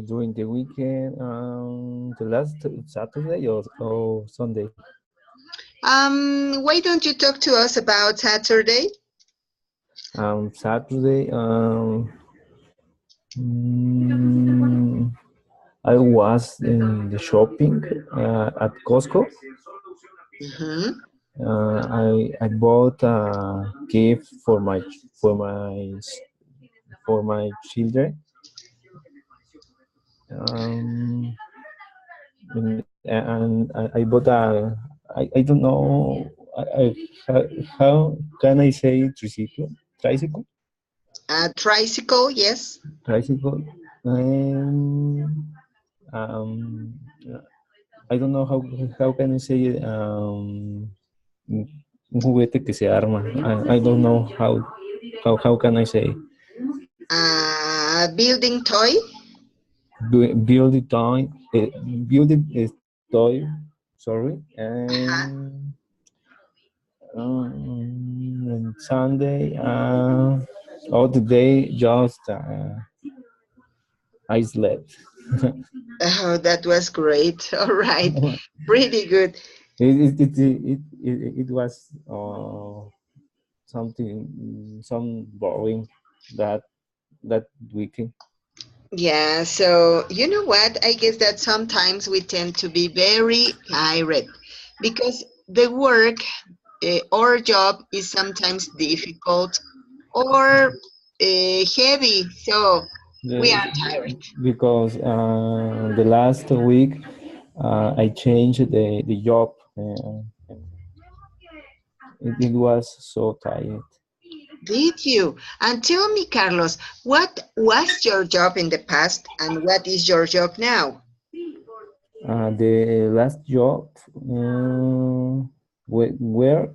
during the weekend, the last Saturday or Sunday. Why don't you talk to us about Saturday? Saturday, mm, I was in the shopping at Costco. Mm-hmm. I bought a gift for my children. Um, and I bought I don't know how can I say tricycle Tricycle, yes. tricycle and um, I don't know how can I say it, un juguete que se arma. I don't know how can I say Building toy. build it toy build it toy sorry Uh-huh. and Sunday all the day just I slept. Oh, that was great. All right. Pretty good. It was some boring that that weekend. Yeah, so you know what? I guess that sometimes we tend to be very tired because the work or job is sometimes difficult or heavy. So we The, are tired. because the last week I changed the job. It was so tired. Did you? And tell me, Carlos, what was your job in the past and what is your job now? The last job, where, where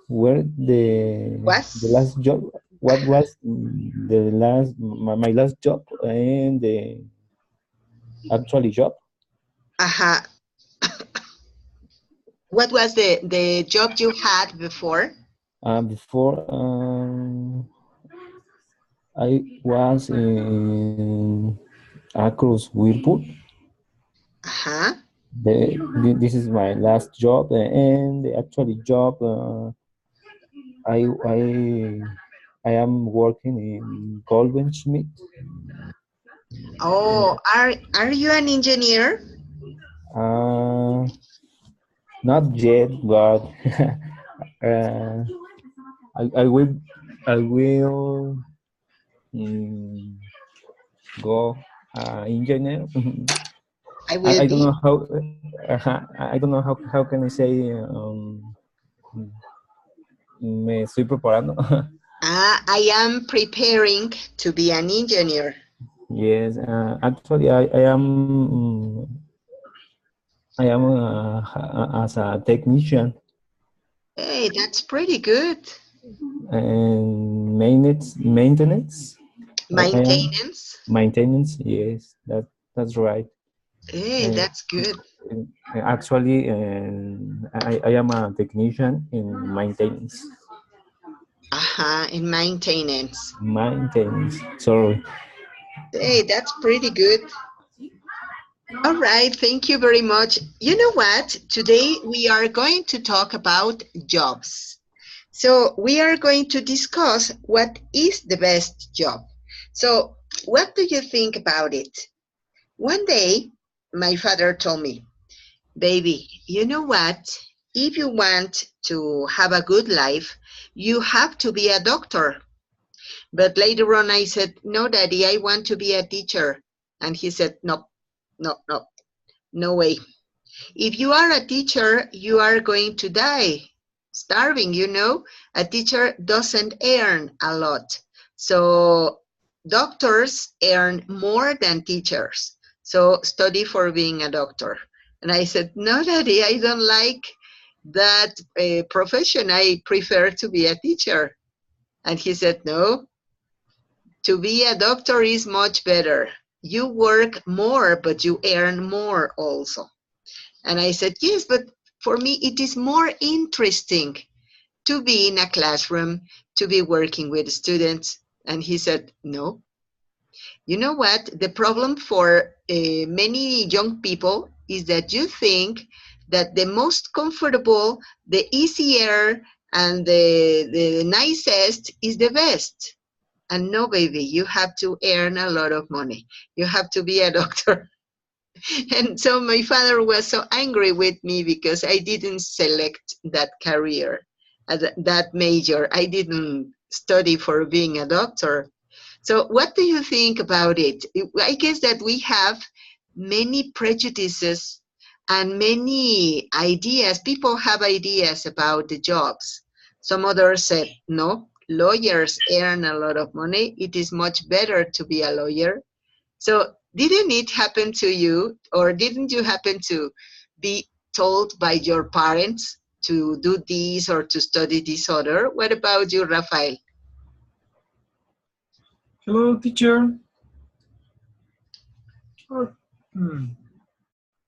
where the Was? last job? What was the my last job and the actual job? Uh-huh. What was the job you had before? Before I was in across Whirlpool. Uh-huh. This is my last job, and the actual job I I I am working in Golden Smith. Oh, are you an engineer? Uh, Not yet, but uh, I will I will mm, go engineer. I will I don't be. know how I don't know how can I say me estoy preparando. I am preparing to be an engineer. Yes, actually I am as a technician Hey, that's pretty good. and maintenance. I am Maintenance. maintenance. Yes, that's right. Hey, Uh, that's good. Actually, I am a technician in maintenance. Uh-huh, in maintenance. Maintenance. Sorry. Hey, that's pretty good. All right, thank you very much. You know what? Today we are going to talk about jobs. So we are going to discuss what is the best job. So what do you think about it? One day, my father told me, baby, you know what? If you want to have a good life, you have to be a doctor. But later on, I said, no, daddy, I want to be a teacher. And he said, no, no, no, no way. If you are a teacher, you are going to die starving, you know. A teacher doesn't earn a lot. So doctors earn more than teachers. So study for being a doctor. And I said, no, daddy, I don't like that profession. I prefer to be a teacher. And he said, no, to be a doctor is much better. You work more, but you earn more also. And I said, yes, but for me, it is more interesting to be in a classroom, to be working with students. And he said, no, You know what? The problem for many young people is that you think that the most comfortable, the easier, and the nicest is the best. And no, baby, you have to earn a lot of money. You have to be a doctor. And so my father was so angry with me because I didn't select that career, that major. I didn't study for being a doctor. So, what do you think about it? I guess that we have many prejudices and many ideas. People have ideas about the jobs. Some others said, no, lawyers earn a lot of money. It is much better to be a lawyer. So, didn't it happen to you, or didn't you happen to be told by your parents to do this or to study this other? What about you, Rafael? Hello, teacher. Oh,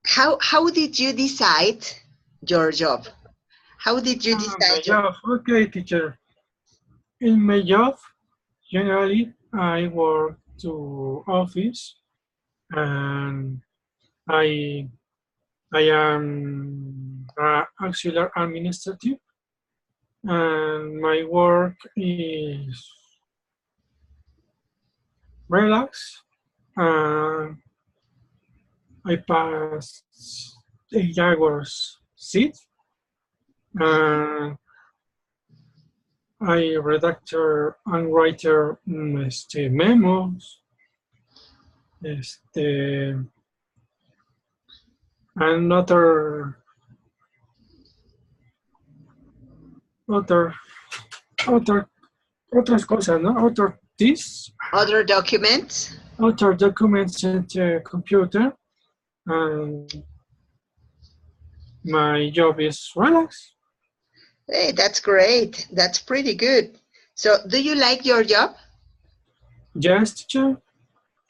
How did you decide your job? How did you my decide your job. Okay, teacher. In my job, generally, I work to office and I I am auxiliary administrative and my work is relax. I pass 8 hours sit and I redactor and writer memos, este, and other, other, otras cosas, ¿no? other documents? Other documents in the computer, and my job is relax. Hey, that's great. That's pretty good. So, do you like your job? Yes, teacher.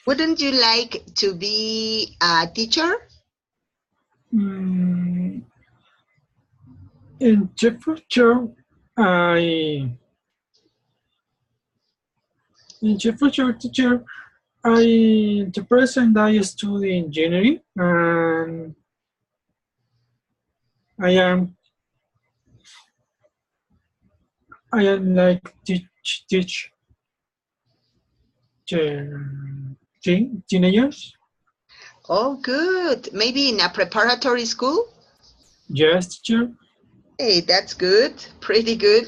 Wouldn't you like to be a teacher? Mm, in the future, I in the future, teacher, the present I study engineering and I am I am like teach teenagers. Oh, good. Maybe in a preparatory school? Yes, teacher. Hey, that's good. Pretty good.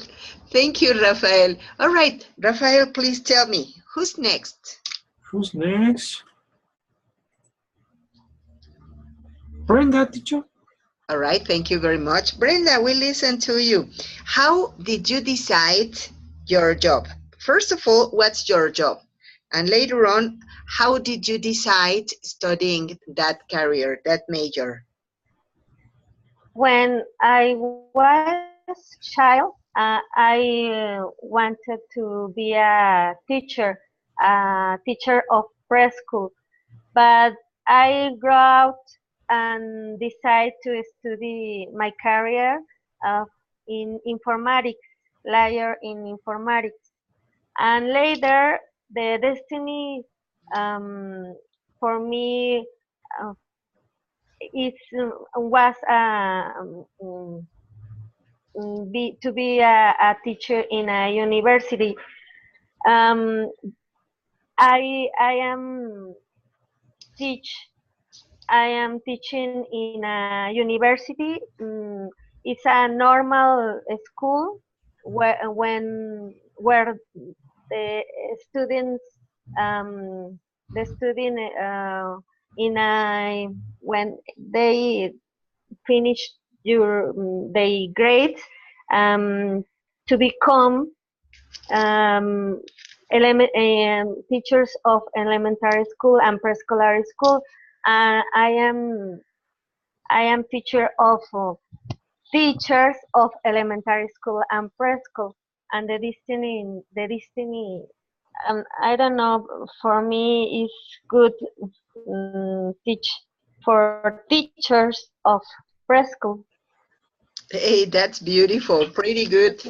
Thank you, Rafael. All right, Rafael, please tell me, who's next? Who's next? Brenda, teacher. All right, thank you very much. Brenda, we listen to you. How did you decide your job? First of all, what's your job? And later on, how did you decide studying that career, that major? When I was child, I wanted to be a teacher of preschool, but I grew out and decided to study my career uh, in informatics, later in informatics, and later the destiny um, for me uh, was to be a teacher in a university. Um, I am teach I am teaching in a university. It's a normal school where the students the student in a when they finish their grades um, to become um, teachers of elementary school and preschooler school. I am teacher of teachers of elementary school and preschool. And the destiny. I don't know. For me, is good teach for teachers of preschool. Hey, that's beautiful. Pretty good.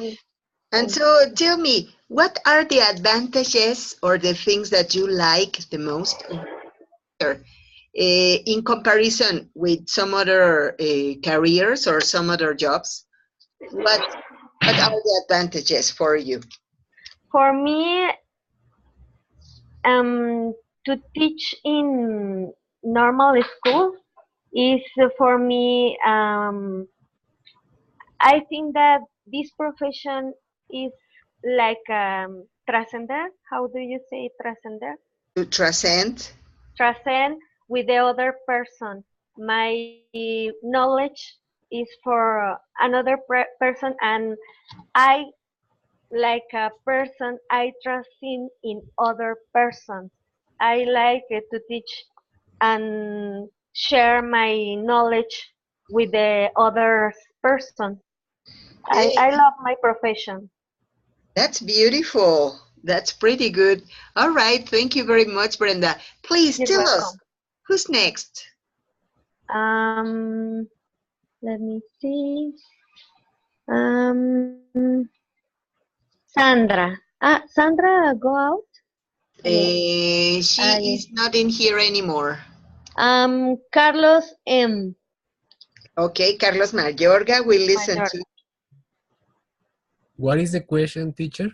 And so tell me, what are the advantages or the things that you like the most in comparison with some other careers or some other jobs? What are the advantages for you? For me, to teach in normal school is for me. I think that this profession is like transcender. How do you say transcender? To transcend? Transcend with the other person. My knowledge is for another person, and I, like a person, I trust in other persons. I like to teach and share my knowledge with the other person. I Hey, love my profession. that's beautiful. That's pretty good. All right. Thank you very much, Brenda. Please You're tell us, welcome. who's next? Um, Let me see. Um, Sandra. Sandra, go out. Yeah. She Yeah. is not in here anymore. Carlos M. Okay, Carlos Mayorga, we listen Mayor. to. What is the question, teacher?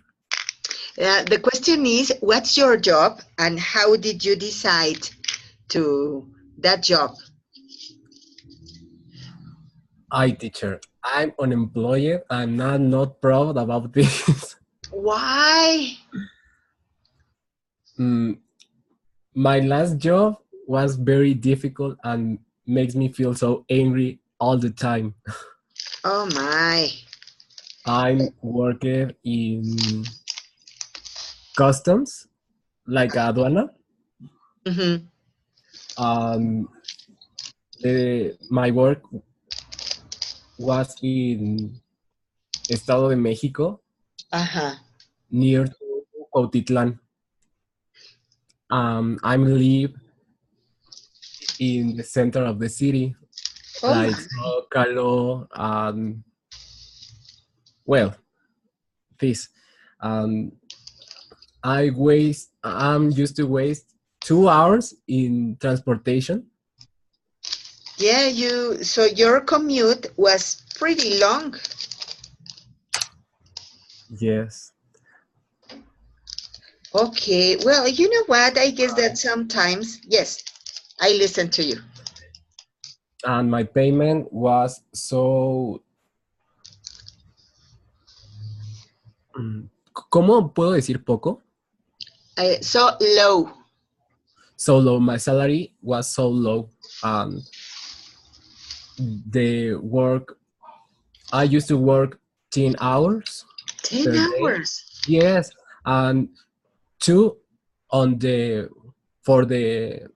The question is, what's your job and how did you decide to that job? I, teacher, I'm unemployed. I'm not proud about this. Why? Mm, my last job was very difficult and makes me feel so angry all the time. Oh my. I'm working in customs, like aduana. Mm-hmm. My work was in Estado de Mexico, Uh-huh. near to Cuautitlán. I'm live in the center of the city, Oh like my. Zócalo, well, this. Um, I'm used to waste 2 hours in transportation. Yeah, so your commute was pretty long. Yes. Okay, well, you know what? I guess that sometimes, yes, I listen to you. And my payment was so... ¿Cómo puedo decir poco? So low. So low. My salary was so low. The work, I used to work 10 hours 10 per day. hours. Yes, and two on the for the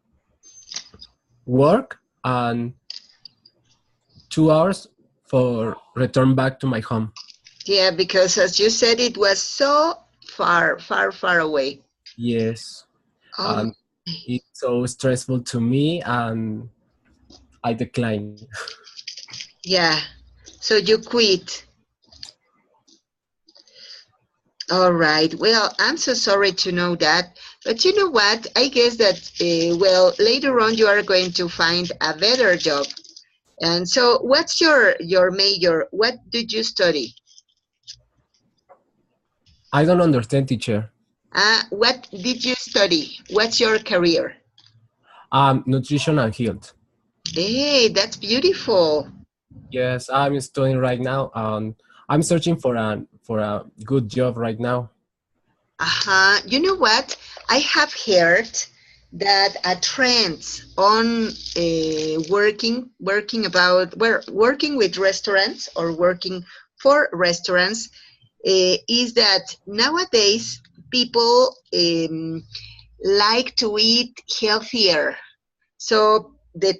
work and 2 hours for return back to my home. Yeah, because as you said, it was so far, far, far away. Yes, Oh, and it's so stressful to me, and I declined. yeah. So you quit. All right. Well, I'm so sorry to know that. But you know what? I guess that, well, later on you are going to find a better job. And so what's your major? What did you study? I don't understand, teacher. What did you study? What's your career? Nutrition and health. Hey, that's beautiful. Yes, I'm studying right now. I'm searching for a good job right now. Uh-huh. You know what? I have heard that a trend on working with restaurants or working for restaurants is that nowadays people like to eat healthier. So the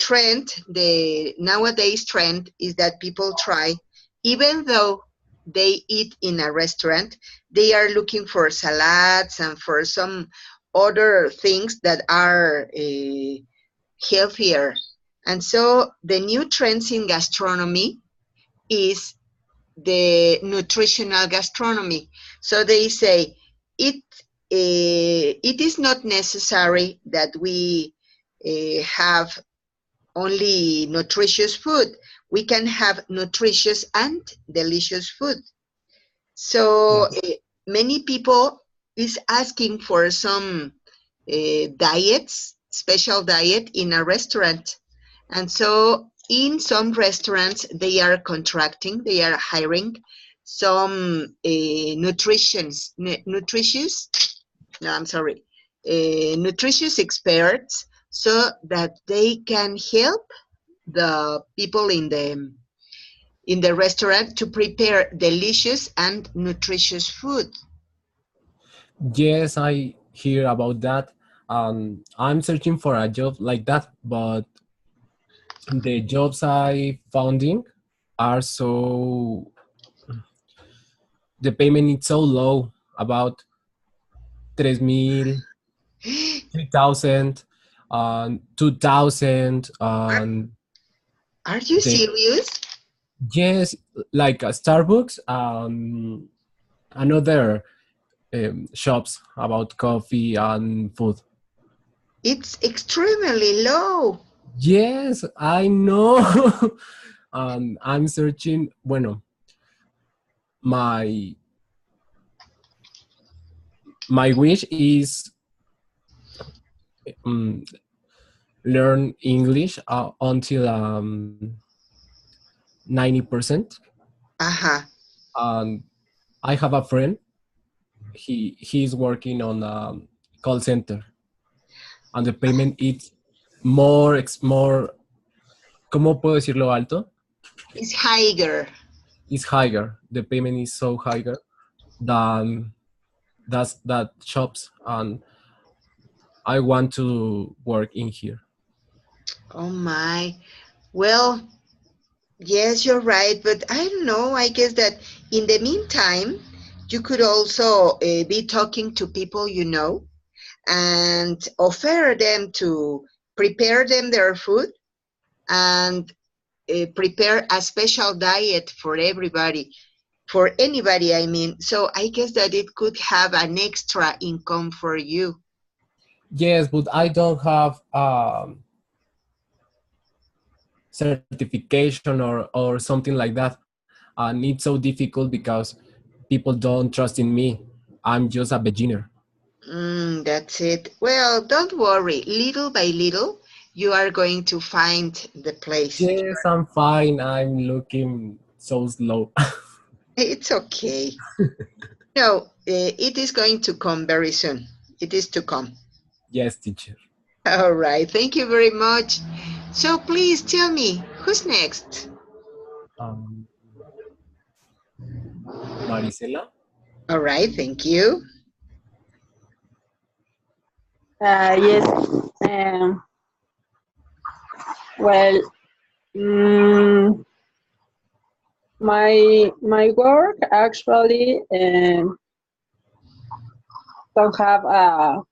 nowadays trend is that people try, even though they eat in a restaurant, they are looking for salads and for some other things that are healthier. And so the new trends in gastronomy is the nutritional gastronomy. So they say it is not necessary that we have only nutritious food. We can have nutritious and delicious food. So many people is asking for some diets, special diet in a restaurant. And so in some restaurants, they are contracting, they are hiring some nutritious experts so that they can help the people in the restaurant to prepare delicious and nutritious food. Yes, I hear about that. I'm searching for a job like that, but the jobs I founding are so, the payment is so low, about 3,000, 3,000, 2,000, and Are you the, serious? yes, like a Starbucks, another shops about coffee and food. It's extremely low. Yes, I know. I'm searching. Bueno, my my wish is um, learn English until 90%. Uh-huh. And I have a friend. He's working on a call center, and the payment is more. ¿Cómo puedo decirlo alto? It's higher. Is higher. The payment is so higher than that shops, and I want to work in here. Oh my. Well, yes, you're right, but I don't know. I guess that in the meantime, you could also be talking to people you know and offer them to prepare them their food and prepare a special diet for everybody, for anybody, I mean. So I guess that it could have an extra income for you. Yes, but I don't have certification or something like that, and it's so difficult because people don't trust in me. I'm just a beginner. That's it. Well, don't worry. Little by little, you are going to find the place. Yes, I'm fine. I'm looking so slow. It's okay. No, it is going to come very soon. It is to come. Yes, teacher. All right. Thank you very much. So please tell me, who's next? Um, Marisela. All right. Thank you. Yes. Um, well, mm, my work actually don't have a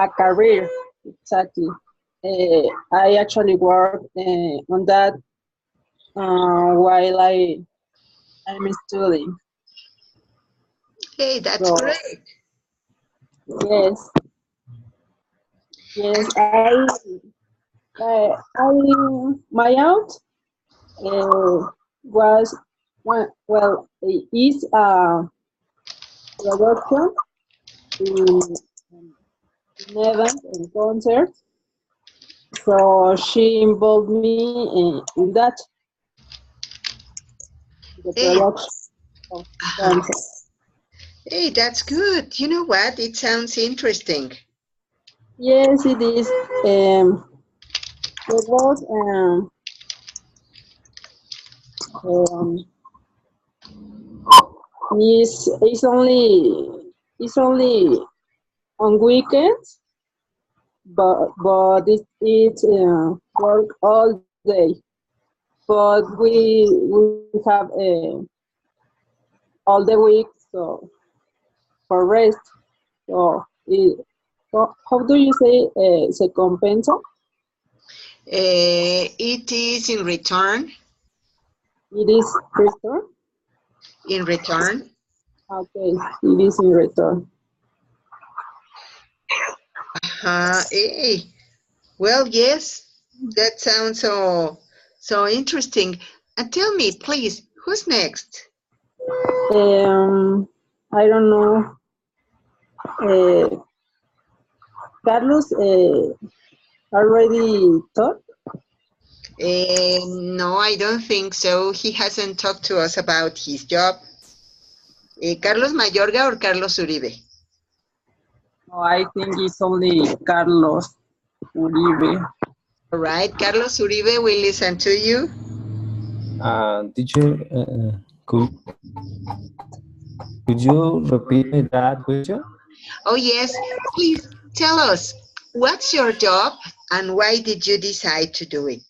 career exactly. I actually work on that while I'm studying. Hey, that's So great. yes, yes, my aunt was well is a production in, in events and concerts. So she involved me in that, the Hey, production of uh-huh. concerts. Hey, that's good. You know what? It sounds interesting. Yes, it is. There was um, it's only on weekends, but it work all day. But we have all the week for rest. So how do you say se compensa? It is in return. It is return? In return? Okay, it is in return. Hey. Well, yes, that sounds so interesting. And tell me, please, who's next? I don't know. Uh, Carlos already talked. No, I don't think so. He hasn't talked to us about his job. ¿Carlos Mayorga or Carlos Uribe? No, I think it's only Carlos Uribe. All right, Carlos Uribe, we listen to you. Teacher, could you repeat me that question? Oh, yes. Please tell us, what's your job and why did you decide to do it?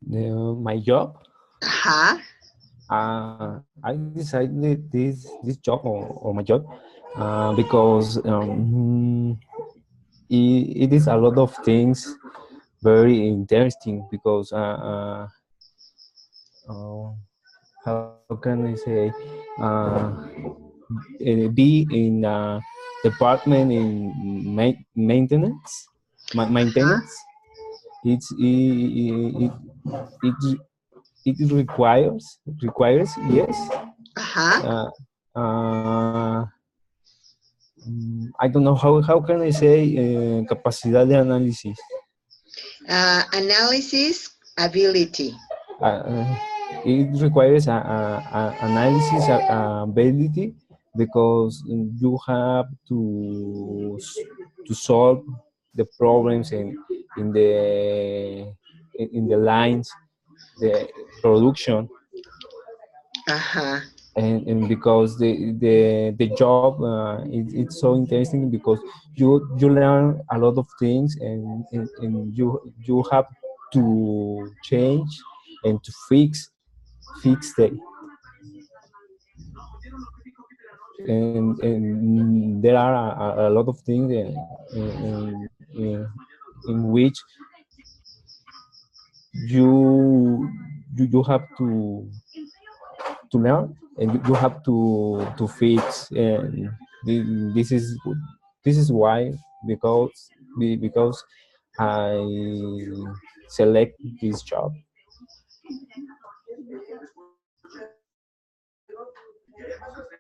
My job? Uh-huh. I decided this job or my job because it is a lot of things very interesting because how can I say be in department in maintenance. It's it it requires yes. Uh-huh. I don't know how can I say capacidad de análisis. Analysis ability. It requires analysis ability because you have to solve the problems in the lines, the production, Uh-huh. and because the job it's so interesting because you learn a lot of things and you have to change and to fix the and there are a lot of things in which you have to learn and you have to fix and this is why because I select this job.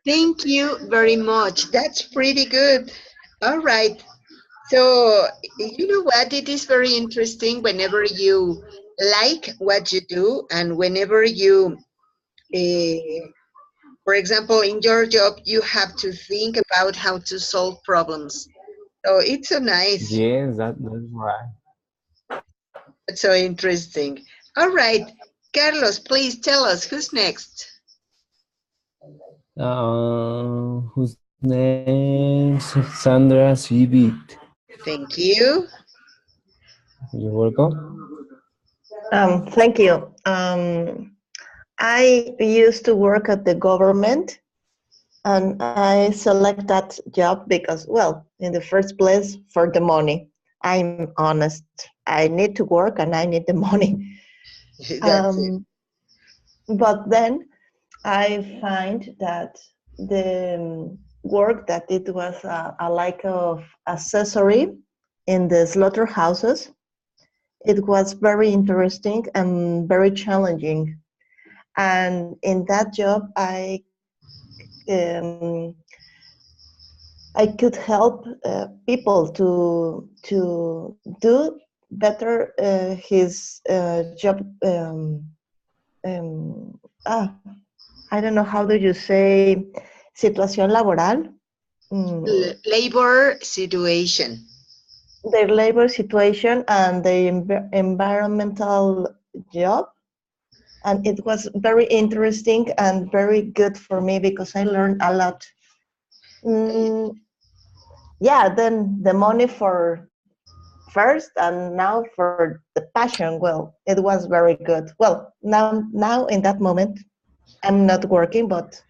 Thank you very much. That's pretty good. All right. So, you know what? It is very interesting whenever you like what you do and whenever you, for example, in your job, you have to think about how to solve problems. So it's so nice. Yes, that's right. That's so interesting. All right. Carlos, please tell us who's next. Whose name? Sandra Sibit. Thank you. You're welcome. Thank you. I used to work at the government and I select that job because, well, in the first place, for the money. I'm honest. I need to work and I need the money. That's it. But then I find that the work that it was a like of accessory in the slaughterhouses, it was very interesting and very challenging. And in that job, um, I could help people to do better his job. Ah, I don't know how do you say situación laboral. Labor situation. Their labor situation and the environmental job. And it was very interesting and very good for me because I learned a lot. Yeah, then the money for first and now for the passion, well, it was very good. Well, now in that moment, I'm not working, but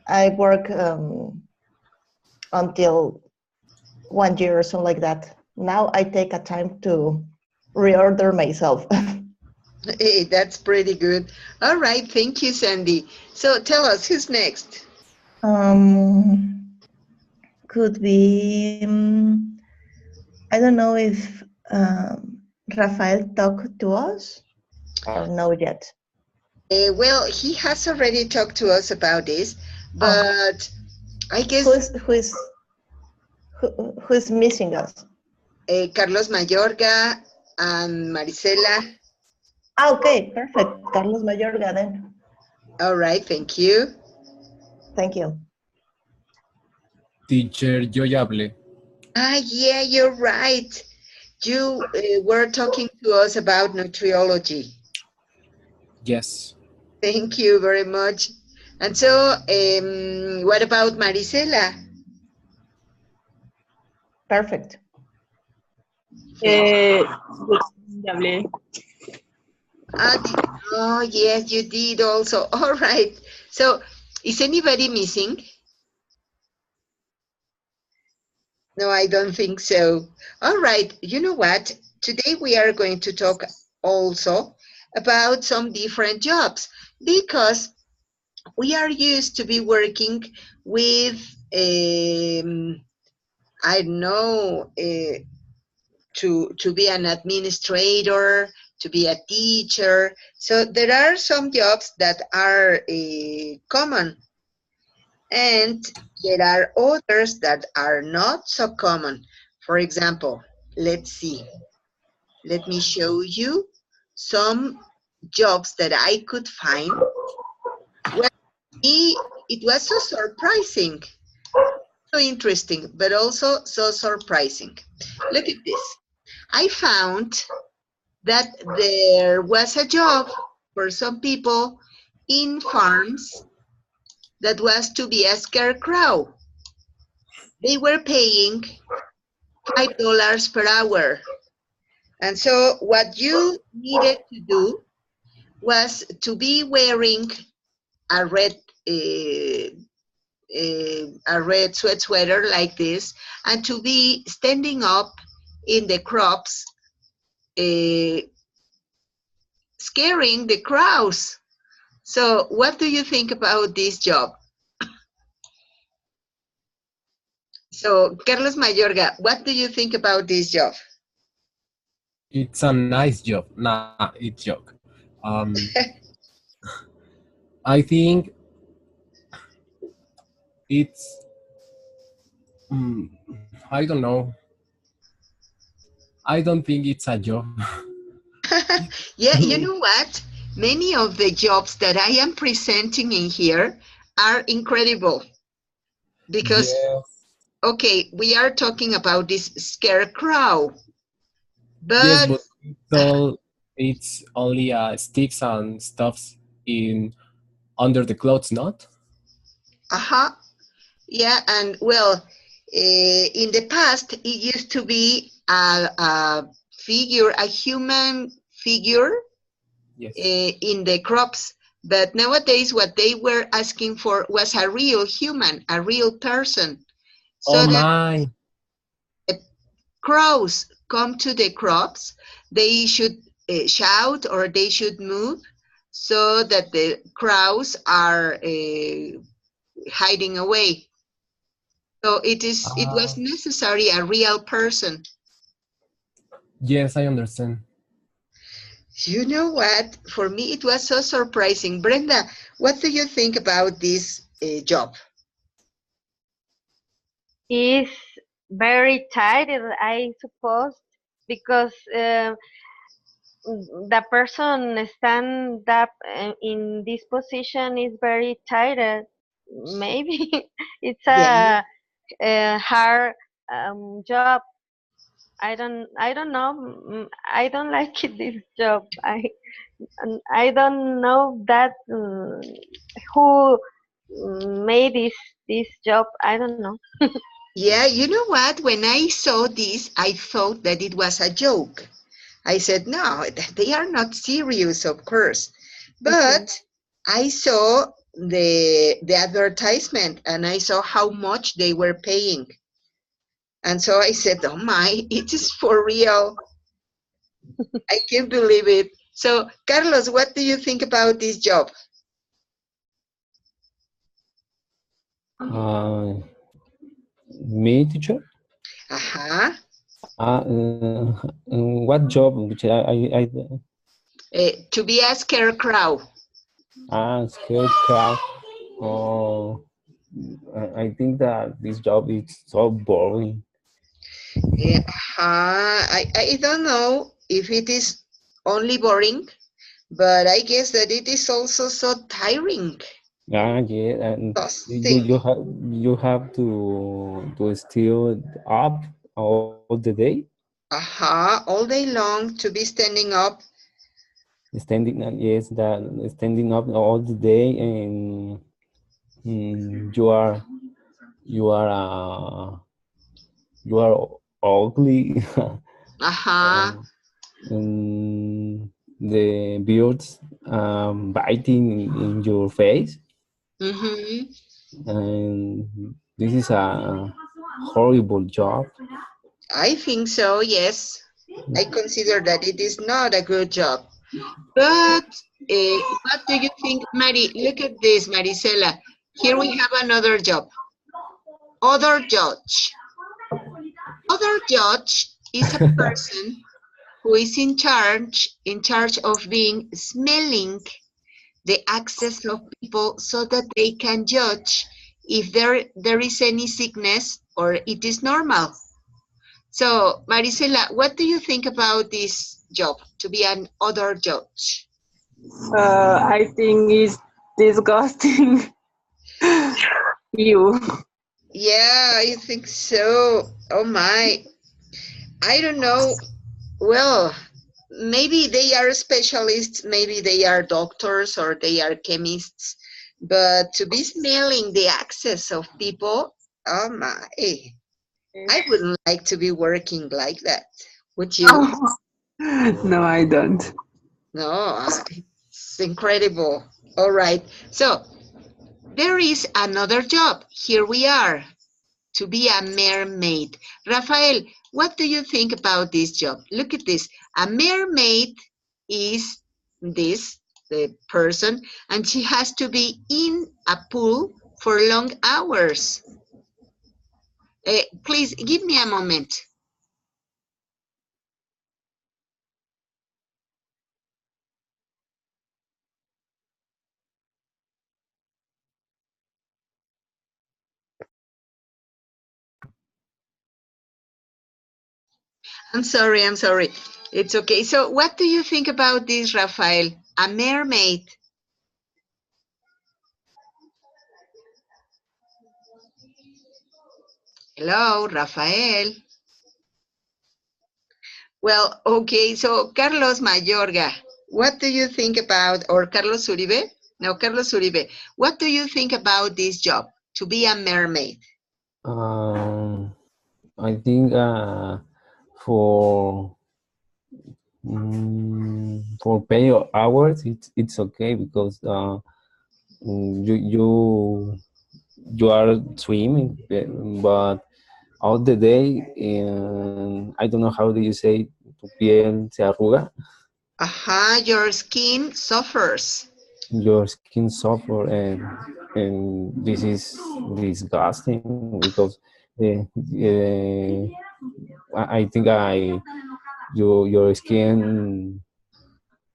I work until 1 year or something like that. Now I take a time to reorder myself. Hey, that's pretty good. All right, thank you, Sandy. So tell us, who's next? Could be, I don't know if Rafael talked to us or no yet. Well, he has already talked to us about this, Oh, but I guess who's missing us? Carlos Mayorga and Marisela. Okay, perfect. Carlos Mayorga then. All right, thank you. Thank you. Teacher, yo ya hablé. Ah, yeah, you're right. You were talking to us about nutriology. Yes. Thank you very much. And so, what about Marisela? Perfect. Yes, ya hablé. Oh, yes, you did also. All right. So, is anybody missing? No, I don't think so. All right. You know what? Today we are going to talk also about some different jobs because we are used to be working with, I don't know, to be an administrator, to be a teacher. So there are some jobs that are common, and there are others that are not so common. For example, let's see. Let me show you some jobs that I could find. Well, it was so surprising, so interesting, but also so surprising. Look at this. I found that there was a job for some people in farms that was to be a scarecrow. They were paying $5 per hour. And so what you needed to do was to be wearing a red a red sweater like this, and to be standing up in the crops, uh, scaring the crows. So what do you think about this job? So, Carlos Mayorga, what do you think about this job? It's a nice job. Nah, it's joke. I think it's mm, I don't know. I don't think it's a job. Yeah, you know what? Many of the jobs that I am presenting in here are incredible because, Yes. okay, we are talking about this scarecrow, Yes, but but it's only sticks and stuffs in under the clothes, not? uh-huh, yeah, and well, in the past, it used to be a figure, a human figure Yes. in the crops. But nowadays, what they were asking for was a real human, a real person, Oh so that my. the crows come to the crops, they should shout or they should move so that the crows are hiding away. So it was Ah, necessary a real person. yes, I understand. You know what? For me, it was so surprising. Brenda, what do you think about this job? Is very tired, I suppose, because the person stand up in this position is very tired. Maybe it's Yeah. a hard job. I don't know. I don't like it, this job. I don't know that who made this job. I don't know. Yeah, you know what? When I saw this, I thought that it was a joke. I said, no, they are not serious, of course. Mhm. But I saw the advertisement and I saw how much they were paying. And so I said, oh my, it is for real. I can't believe it. So, Carlos, what do you think about this job? Me, teacher? Uh-huh. What job? Which To be a scarecrow. Scared crowd. Oh, I think that this job is so boring. Yeah, I don't know if it is only boring, but I guess that it is also so tiring, Yeah, and exhausting. you have to still up all the day, All day long to be standing up. standing. Yes, that standing up all the day, and you are you are ugly. Uh-huh. And the birds biting in your face, Mm-hmm. and this is a horrible job. I think so, yes. I consider that it is not a good job. But what do you think, Mari? Look at this, Marisela. Here we have another job. Other judge. Other judge is a person who is in charge of being smelling the access of people so that they can judge if there is any sickness or it is normal. So, Marisela, what do you think about this job, to be an other judge? I think it's disgusting. You. Yeah, I think so. Oh my. I don't know. Well, maybe they are specialists, maybe they are doctors or they are chemists, but to be smelling the access of people, oh my. I wouldn't like to be working like that. Would you? No, I don't. No, it's incredible. All right. So there is another job. Here we are, to be a mermaid. Rafael, what do you think about this job? Look at this. A mermaid is the person, and she has to be in a pool for long hours. Please give me a moment. I'm sorry. It's okay. So what do you think about this, Rafael? A mermaid. Hello, Rafael. Well, okay. So Carlos Mayorga, what do you think about, or Carlos Uribe? No, Carlos Uribe. What do you think about this job, to be a mermaid? I think for for pay hours it's okay because you are swimming, but all the day, and I don't know how do you say, tu piel se arruga, Your skin suffers. your skin suffer, and this is disgusting because I think your skin,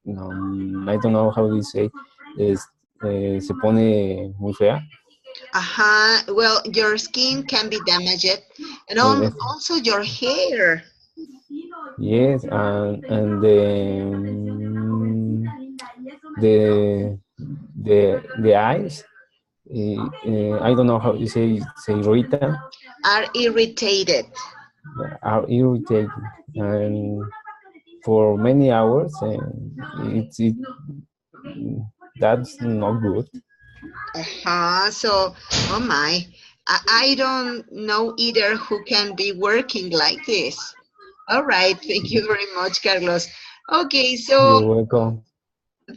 I don't know how do you say, is se pone muy fea. Well, your skin can be damaged, and Yes, also your hair. yes, and the eyes. I don't know how you say irrita, Are irritated. are irritated, and for many hours, and that's not good. So, oh my, I don't know either who can be working like this. All right, thank you very much, Carlos. Okay, so You're welcome.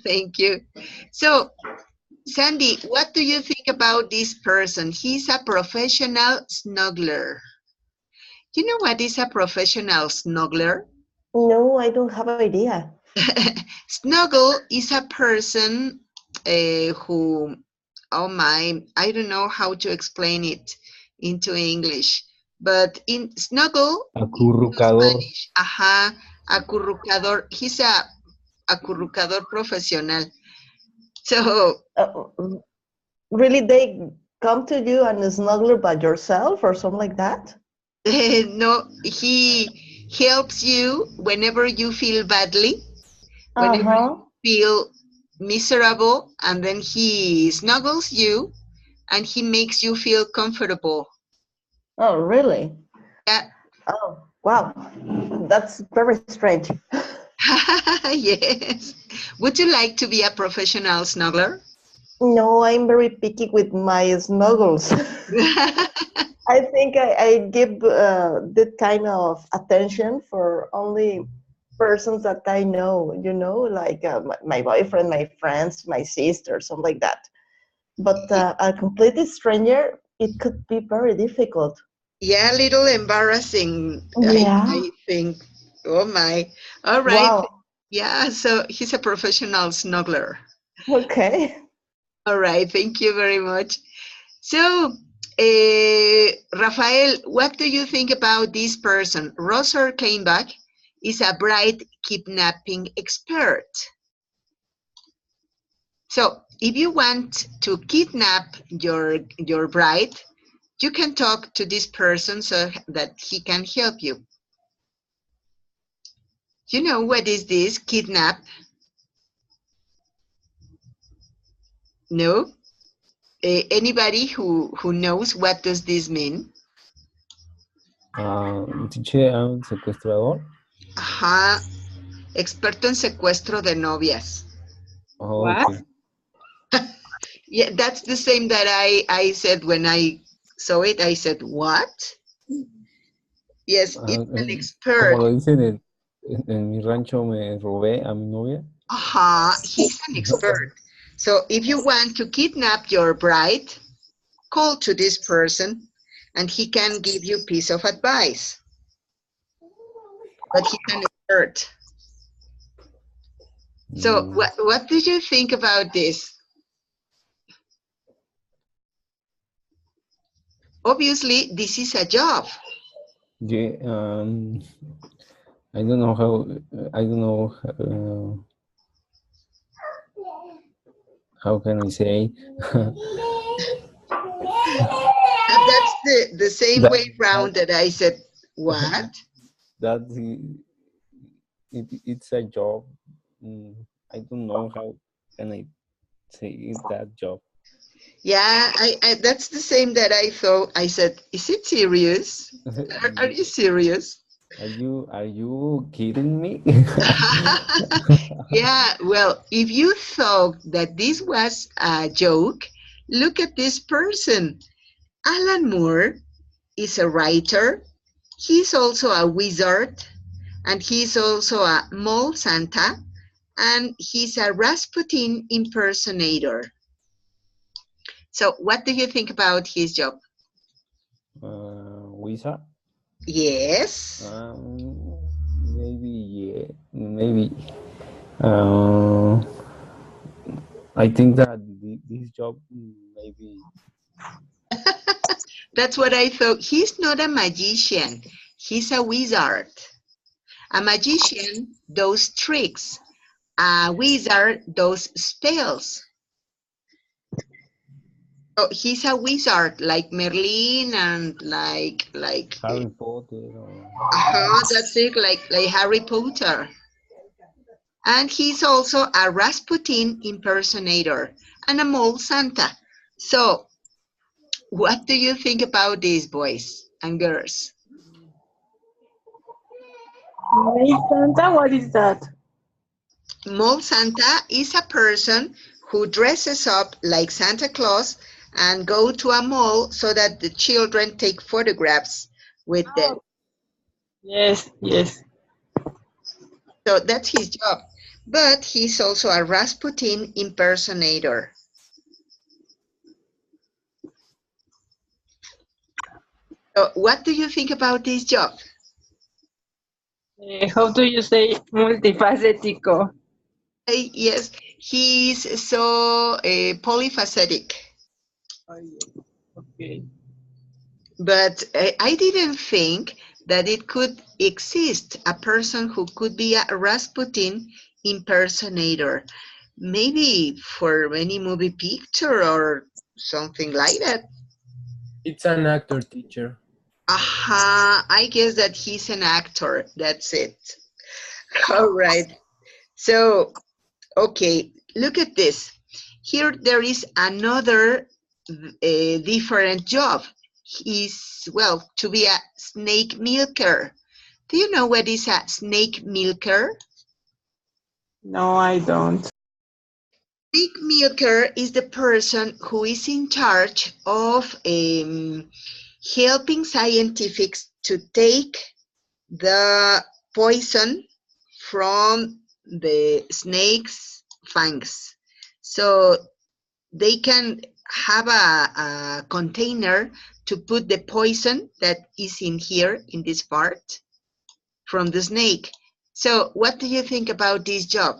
thank you. So, Sandy, what do you think about this person? He's a professional snuggler. You know what is a professional snuggler? No, I don't have idea. Snuggle is a person who, oh my, I don't know how to explain it into English, but in snuggle, in Acurrucador. Spanish, ajá, acurrucador, he's a acurrucador profesional. So, Uh, really, they come to you and snuggle by yourself or something like that? no, he helps you whenever you feel badly, whenever Uh-huh. you feel miserable, and then he snuggles you and he makes you feel comfortable. Oh, really? Yeah. Oh, wow. That's very strange. Yes. Would you like to be a professional snuggler? No, I'm very picky with my snuggles. I think I give that kind of attention for only persons that I know, like my boyfriend, my friends, my sister, something like that. But a complete stranger, it could be very difficult. Yeah, a little embarrassing, Yeah. I think. Oh my. All right. Wow. Yeah, so he's a professional snuggler. Okay. All right, thank you very much. So, Rafael, what do you think about this person? Rosser Kleinbach is a bride kidnapping expert. So, if you want to kidnap your bride, you can talk to this person so that he can help you. You know what is this, kidnap? No? Anybody who knows what does this mean? Teacher, I'm secuestrador. Ajá, experto en secuestro de novias. Oh, What? okay. Yeah, that's the same that I said when I saw it. I said, what? Yes, it's an Como expert. lo dicen en mi rancho, me robé a mi novia. Aha, he's an expert. So if you want to kidnap your bride, call to this person and he can give you piece of advice. But he's an expert. So Mm, what do you think about this? Obviously, this is a job. yeah, I don't know how. I don't know how can I say And that's the same that way round that I said, what? that it's a job. Mm, I don't know how can I say it's that job. Yeah, that's the same that I thought. I said, is it serious? Are you serious? Are you kidding me? Yeah, well, if you thought that this was a joke, look at this person. Alan Moore is a writer. He's also a wizard, and he's also a mole Santa, and he's a Rasputin impersonator. So, what do you think about his job? Wizard? Yes. Maybe yeah, maybe. Uh, I think that this job maybe. That's what I thought. He's not a magician. He's a wizard. A magician does tricks. A wizard does spells. So he's a wizard, like Merlin and Harry Potter. that's it, like Harry Potter. And he's also a Rasputin impersonator and a mole Santa. So, what do you think about these boys and girls? Hey, Santa, what is that? Mole Santa is a person who dresses up like Santa Claus and go to a mall so that the children take photographs with them. Oh, yes, yes. So that's his job. But he's also a Rasputin impersonator. So what do you think about this job? How do you say multifacético? Yes, he's so polyphacetic. Oh, yeah. Okay. But I didn't think that it could exist a person who could be a Rasputin impersonator. Maybe for any movie picture or something like that. It's an actor, teacher. Aha, I guess that he's an actor. That's it. All right. So, okay, look at this. Here there is another different job. He's, well, to be a snake milker. Do you know what is a snake milker? No, I don't. Snake milker is the person who is in charge of helping scientists to take the poison from the snake's fangs. So they can have a container to put the poison that is in here, in this part, from the snake. So what do you think about this job?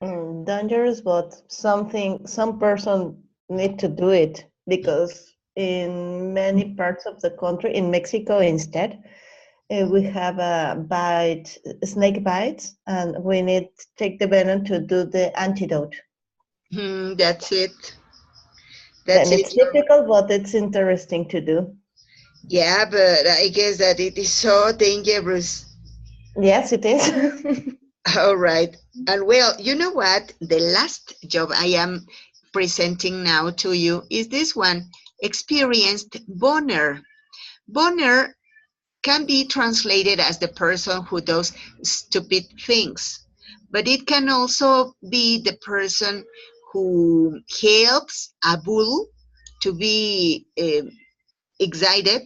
Dangerous, but some person need to do it because in many parts of the country, in Mexico instead, we have snake bites, and we need to take the venom to do the antidote. That's it. That's Then it. it's difficult, but it's interesting to do. Yeah, but I guess that it is so dangerous. Yes, it is. All right. And well, you know what? The last job I am presenting now to you is this one, experienced boner. Boner can be translated as the person who does stupid things, but it can also be the person who helps a bull to be excited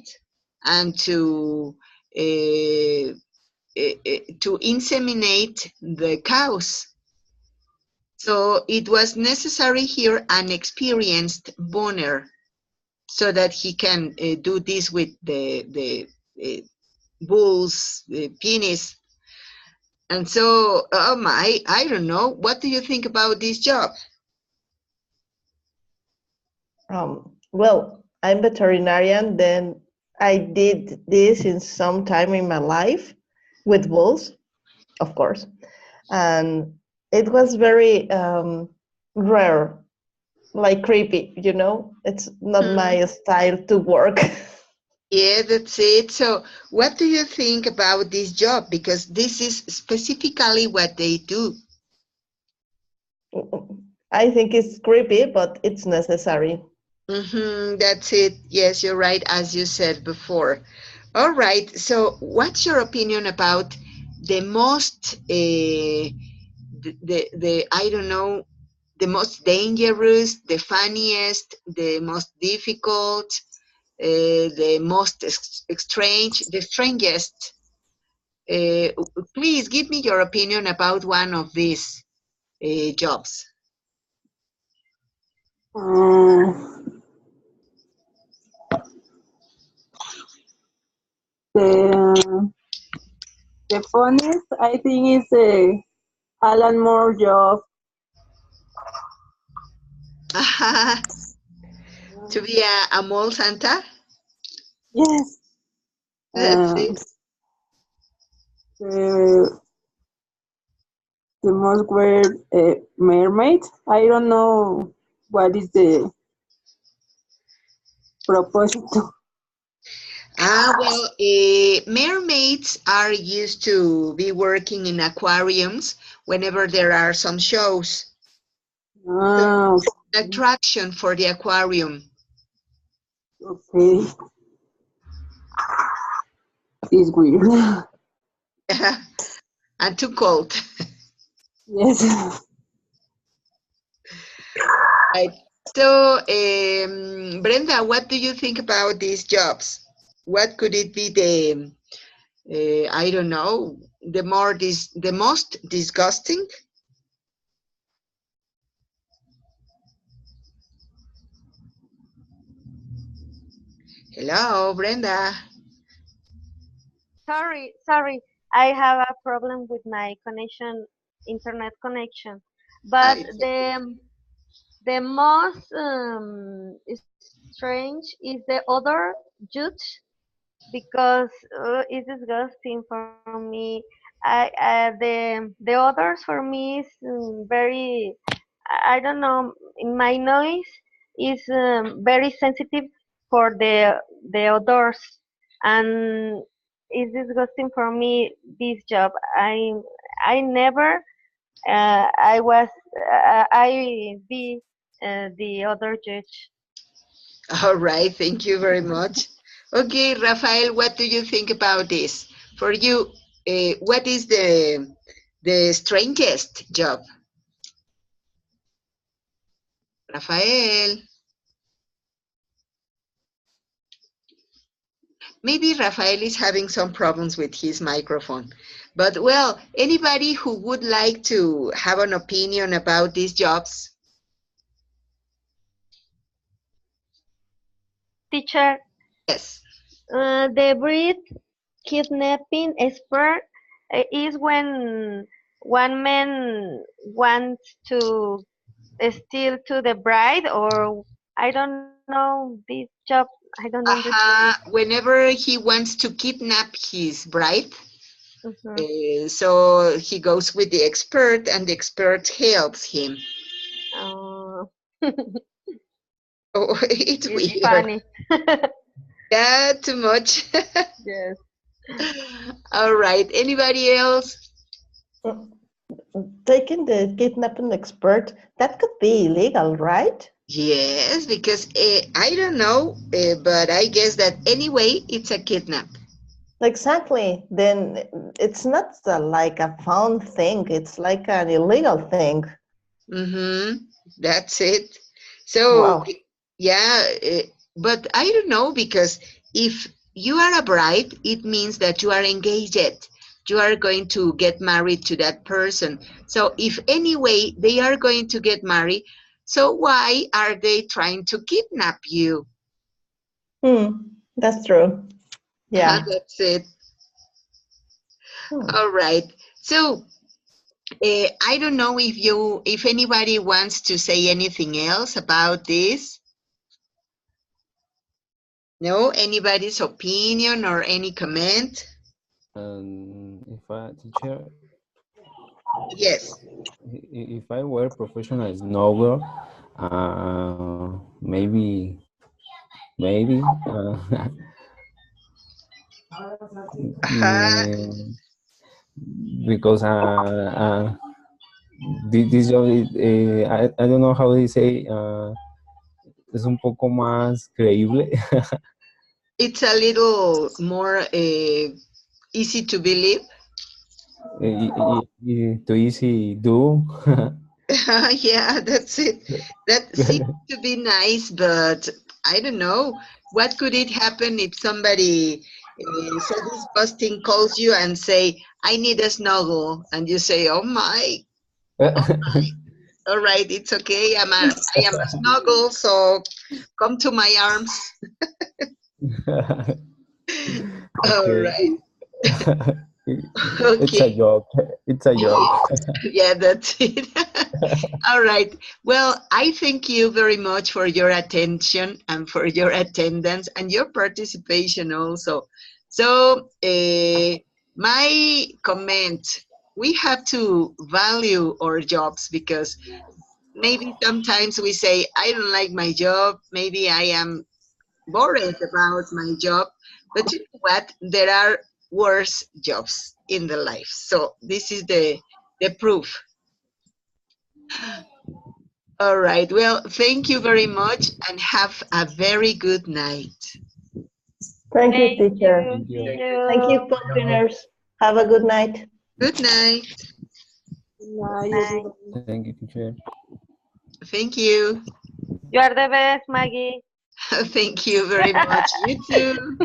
and to inseminate the cows. So it was necessary here an experienced boner so that he can do this with the bull's penis. And so, I don't know. What do you think about this job? Well, I'm veterinarian, then I did this in some time in my life with bulls, of course. And it was very rare, like creepy, you know? It's not my style to work. Yeah, that's it. So, what do you think about this job? Because this is specifically what they do. I think it's creepy, but it's necessary. That's it. Yes, you're right, as you said before. All right. So, what's your opinion about the most, the I don't know, the most dangerous, the funniest, the most difficult, the most strange, the strangest? Uh, Please give me your opinion about one of these jobs. Um, the the funniest I think is the Alan Moore job. To be a mall Santa? Yes. That's it. The the most weird mermaid. I don't know what is the propósito. Well, mermaids are used to be working in aquariums whenever there are some shows. Ah, Attraction for the aquarium. okay. It's weird. And too cold. Yes. Right. So, Brenda, what do you think about these jobs? What could it be I don't know, the most disgusting? Hello, Brenda. Sorry. I have a problem with my connection, internet connection. But It's okay. the most strange is the other judge because it's disgusting for me. The others for me is very, I don't know. My noise is very sensitive for the others, and it's disgusting for me. This job, I never I was I be the other judge. All right, thank you very much. Okay, Rafael, what do you think about this? For you, what is the strangest job? Rafael, maybe Rafael is having some problems with his microphone. But well, anybody who would like to have an opinion about these jobs? Teacher, Yes. the breed kidnapping expert is when one man wants to steal to the bride, or I don't know this job. I don't understand it. Whenever he wants to kidnap his bride, Mhm. so he goes with the expert and the expert helps him. Uh, Oh, it's it's weird. funny. Yeah, too much. Yes. All right. Anybody else? Taking the kidnapping expert, that could be illegal, right? Yes, because I don't know, but I guess that anyway, it's a kidnap. Exactly. Then it's not like a fun thing, it's like an illegal thing. Mm-hmm. That's it. So, Wow. yeah, but I don't know because if you are a bride, it means that you are engaged. You are going to get married to that person. So, if anyway they are going to get married, so why are they trying to kidnap you? That's true. Yeah. That's it. Hmm. All right. So, I don't know if anybody wants to say anything else about this. No, anybody's opinion or any comment? If I teacher, Yes. if I were professional snowboarder, maybe uh, Uh-huh. because this job I don't know how they say es un poco más creíble. It's a little more easy to believe. To easy do. Yeah, that's it. That seems to be nice, but I don't know. What could it happen if somebody so this busting calls you and say, I need a snuggle, and you say, oh my, all right, it's okay. I am a snuggle, so come to my arms. All Okay. right. It's a Okay. joke. It's a joke. Yeah, that's it. All right. Well, I thank you very much for your attention and for your attendance and your participation also. So, my comment, we have to value our jobs because maybe sometimes we say, I don't like my job. Maybe I am worried about my job. But you know what? There are worse jobs in the life. So this is the proof. All right. Well, thank you very much and have a very good night. Thank you, Thank teacher. you. Thank See you. Thank you, you. conveners. Have a good night. Good night. Bye. Thank you, teacher. Thank you. You are the best, Maggie. Thank you very much. You too.